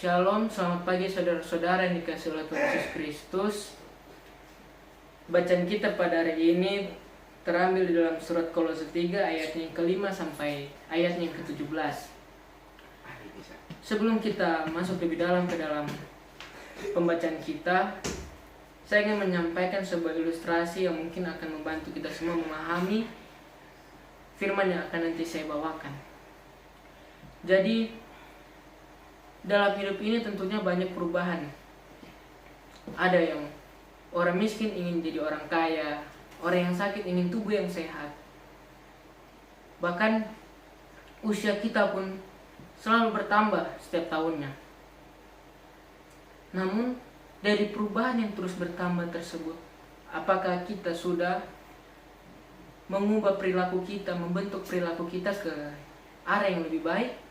Shalom, selamat pagi saudara-saudara yang dikasihi oleh Tuhan Yesus Kristus. Bacaan kita pada hari ini terambil di dalam surat Kolose 3 ayatnya yang ke-5 sampai ayatnya yang ke-17. Sebelum kita masuk lebih dalam ke dalam pembacaan kita, saya ingin menyampaikan sebuah ilustrasi yang mungkin akan membantu kita semua memahami firman yang akan nanti saya bawakan. Jadi dalam hidup ini tentunya banyak perubahan. Ada yang orang miskin ingin jadi orang kaya, orang yang sakit ingin tubuh yang sehat. Bahkan usia kita pun selalu bertambah setiap tahunnya. Namun dari perubahan yang terus bertambah tersebut, apakah kita sudah mengubah perilaku kita, membentuk perilaku kita ke arah yang lebih baik?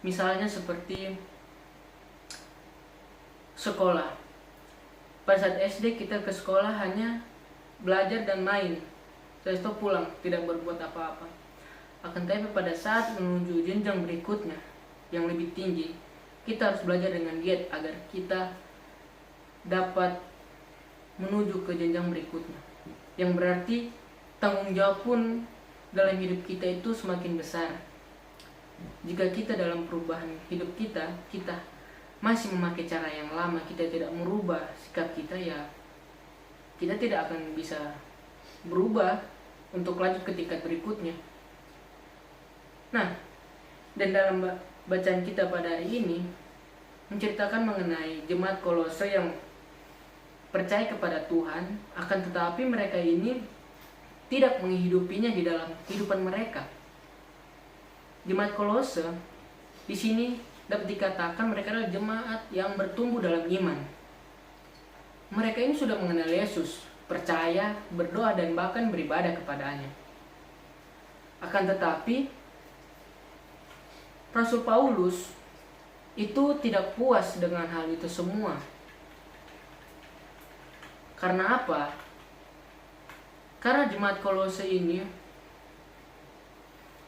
Misalnya seperti sekolah. Pada saat SD kita ke sekolah hanya belajar dan main. Setelah itu pulang, tidak berbuat apa-apa. Akan tetapi pada saat menuju jenjang berikutnya yang lebih tinggi, kita harus belajar dengan giat agar kita dapat menuju ke jenjang berikutnya. Yang berarti tanggung jawab pun dalam hidup kita itu semakin besar. Jika kita dalam perubahan hidup kita masih memakai cara yang lama, kita tidak merubah sikap kita, ya kita tidak akan bisa berubah untuk lanjut ke tingkat berikutnya. Nah, dan dalam bacaan kita pada hari ini menceritakan mengenai jemaat Kolose yang percaya kepada Tuhan, akan tetapi mereka ini tidak menghidupinya di dalam kehidupan mereka. Jemaat Kolose di sini dapat dikatakan mereka adalah jemaat yang bertumbuh dalam iman. Mereka ini sudah mengenal Yesus, percaya, berdoa, dan bahkan beribadah kepadanya. Akan tetapi Rasul Paulus itu tidak puas dengan hal itu semua. Karena apa? Karena jemaat Kolose ini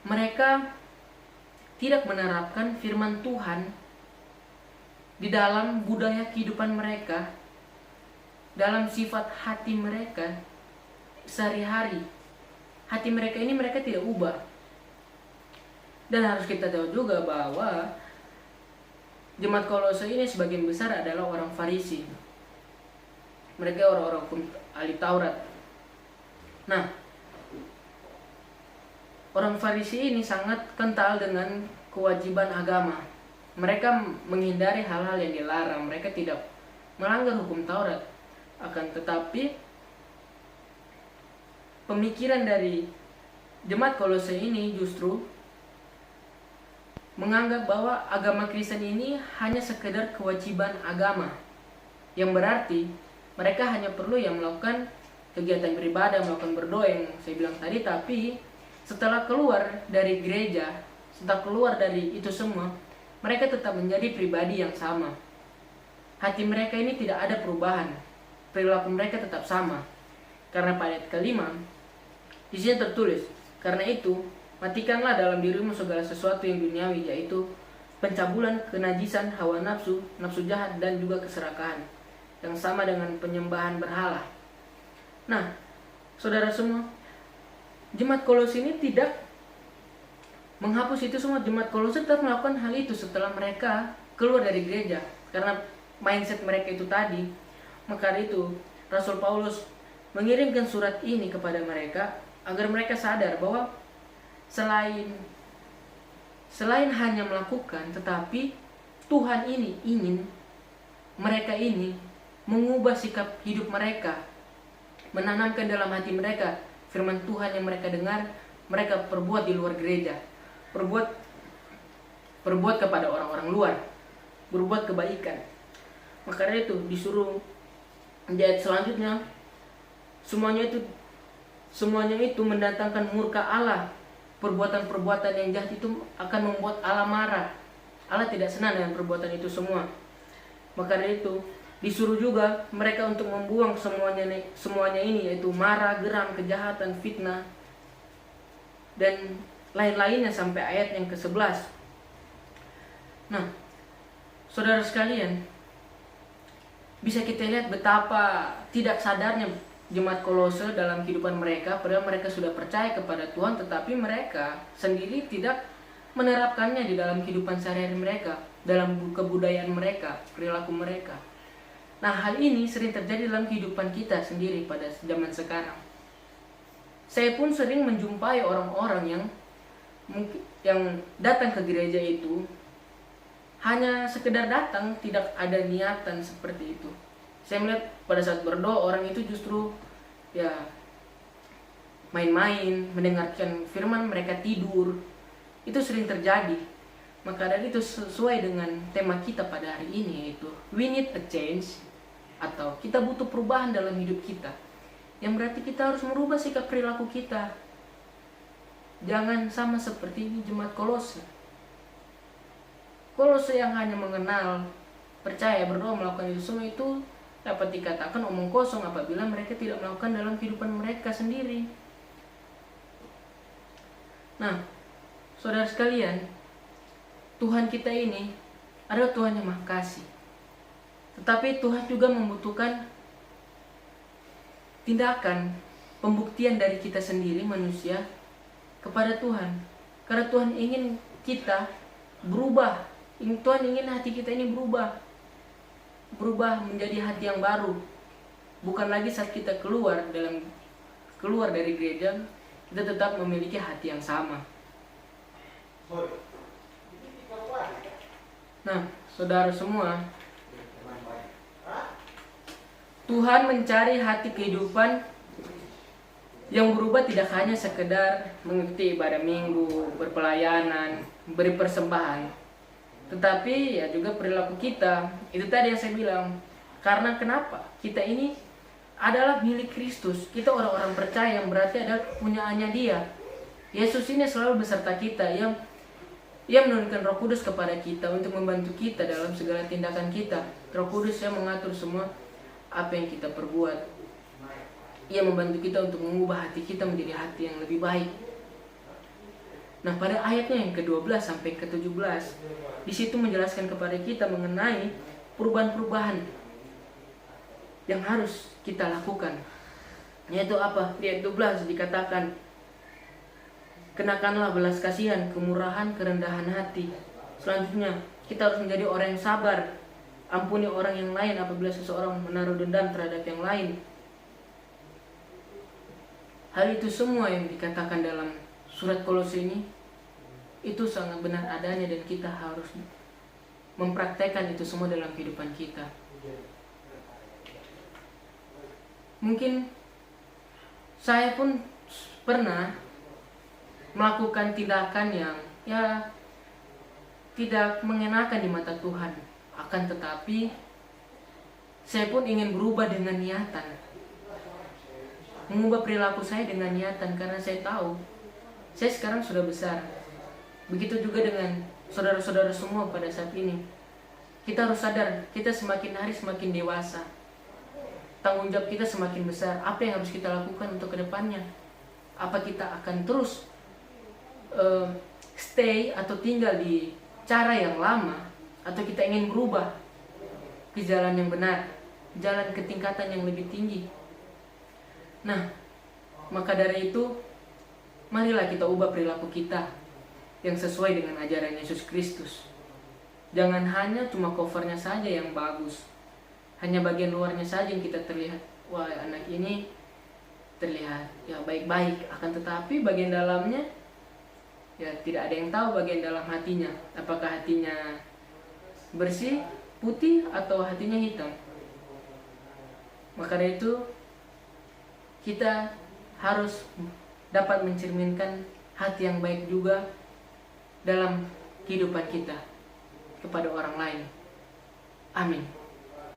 mereka tidak menerapkan firman Tuhan di dalam budaya kehidupan mereka, dalam sifat hati mereka sehari-hari. Hati mereka ini mereka tidak ubah. Dan harus kita tahu juga bahwa jemaat Kolose ini sebagian besar adalah orang Farisi. Mereka orang-orang ahli Taurat. Nah, orang Farisi ini sangat kental dengan kewajiban agama. Mereka menghindari hal-hal yang dilarang. Mereka tidak melanggar hukum Taurat. Akan tetapi pemikiran dari jemaat Kolose ini justru menganggap bahwa agama Kristen ini hanya sekedar kewajiban agama. Yang berarti mereka hanya perlu yang melakukan kegiatan beribadah, melakukan berdoa yang saya bilang tadi, tapi setelah keluar dari gereja, setelah keluar dari itu semua, mereka tetap menjadi pribadi yang sama. Hati mereka ini tidak ada perubahan, perilaku mereka tetap sama. Karena pada ayat ke-5 di sini tertulis, karena itu matikanlah dalam dirimu segala sesuatu yang duniawi, yaitu pencabulan, kenajisan, hawa nafsu, nafsu jahat, dan juga keserakahan, yang sama dengan penyembahan berhala. Nah, saudara semua, jemaat Kolose ini tidak menghapus itu semua. Jemaat Kolose tetap melakukan hal itu setelah mereka keluar dari gereja. Karena mindset mereka itu tadi, maka itu Rasul Paulus mengirimkan surat ini kepada mereka agar mereka sadar bahwa selain hanya melakukan, tetapi Tuhan ini ingin mereka ini mengubah sikap hidup mereka, menanamkan dalam hati mereka firman Tuhan yang mereka dengar, mereka perbuat di luar gereja. Perbuat kepada orang-orang luar. Berbuat kebaikan. Maka itu disuruh di ayat selanjutnya, semuanya itu mendatangkan murka Allah. Perbuatan-perbuatan yang jahat itu akan membuat Allah marah. Allah tidak senang dengan perbuatan itu semua. Maka itu disuruh juga mereka untuk membuang semuanya ini, yaitu marah, geram, kejahatan, fitnah, dan lain-lainnya sampai ayat yang ke-11. Nah, saudara sekalian, bisa kita lihat betapa tidak sadarnya jemaat Kolose dalam kehidupan mereka, padahal mereka sudah percaya kepada Tuhan, tetapi mereka sendiri tidak menerapkannya di dalam kehidupan sehari-hari mereka, dalam kebudayaan mereka, perilaku mereka. Nah, hal ini sering terjadi dalam kehidupan kita sendiri pada zaman sekarang. Saya pun sering menjumpai orang-orang yang datang ke gereja itu hanya sekedar datang, tidak ada niatan seperti itu. Saya melihat pada saat berdoa orang itu justru ya main-main, mendengarkan firman, mereka tidur. Itu sering terjadi. Maka dari itu sesuai dengan tema kita pada hari ini, yaitu we need a change, atau kita butuh perubahan dalam hidup kita. Yang berarti kita harus merubah sikap perilaku kita. Jangan sama seperti ini jemaat Kolose. Kolose yang hanya mengenal, percaya, berdoa, melakukan itu semua itu dapat dikatakan omong kosong apabila mereka tidak melakukan dalam kehidupan mereka sendiri. Nah, saudara sekalian, Tuhan kita ini adalah Tuhan yang Maha Kasih. Tetapi Tuhan juga membutuhkan tindakan, pembuktian dari kita sendiri manusia kepada Tuhan. Karena Tuhan ingin kita berubah. Tuhan ingin hati kita ini berubah menjadi hati yang baru. Bukan lagi saat kita keluar dari gereja, kita tetap memiliki hati yang sama. Nah, saudara semua, Tuhan mencari hati kehidupan yang berubah, tidak hanya sekedar mengikuti ibadah minggu, berpelayanan, beri persembahan, tetapi ya juga perilaku kita. Itu tadi yang saya bilang. Karena kenapa? Kita ini adalah milik Kristus. Kita orang-orang percaya yang berarti adalah punyaannya Dia. Yesus ini selalu beserta kita, yang menurunkan Roh Kudus kepada kita untuk membantu kita dalam segala tindakan kita. Roh Kudus yang mengatur semua apa yang kita perbuat. Ia membantu kita untuk mengubah hati kita menjadi hati yang lebih baik. Nah, pada ayatnya yang ke-12 sampai ke-17, di situ menjelaskan kepada kita mengenai perubahan-perubahan yang harus kita lakukan. Yaitu apa? Di ayat 12 dikatakan, kenakanlah belas kasihan, kemurahan, kerendahan hati. Selanjutnya, kita harus menjadi orang yang sabar. Ampuni orang yang lain apabila seseorang menaruh dendam terhadap yang lain. Hal itu semua yang dikatakan dalam surat Kolose ini, itu sangat benar adanya dan kita harus mempraktekkan itu semua dalam kehidupan kita. Mungkin saya pun pernah melakukan tindakan yang tidak mengenakan di mata Tuhan. Akan tetapi saya pun ingin berubah dengan niatan, mengubah perilaku saya dengan niatan, karena saya tahu saya sekarang sudah besar. Begitu juga dengan saudara-saudara semua pada saat ini. Kita harus sadar, kita semakin hari semakin dewasa. Tanggung jawab kita semakin besar. Apa yang harus kita lakukan untuk kedepannya? Apa kita akan terus stay atau tinggal di cara yang lama, atau kita ingin berubah ke jalan yang benar, jalan ke tingkatan yang lebih tinggi? Nah, maka dari itu, marilah kita ubah perilaku kita yang sesuai dengan ajaran Yesus Kristus. Jangan hanya cuma covernya saja yang bagus, hanya bagian luarnya saja yang kita terlihat, wah anak ini terlihat ya baik-baik, akan tetapi bagian dalamnya ya tidak ada yang tahu bagian dalam hatinya. Apakah hatinya bersih, putih, atau hatinya hitam? Maka dari itu kita harus dapat mencerminkan hati yang baik juga dalam kehidupan kita kepada orang lain. Amin.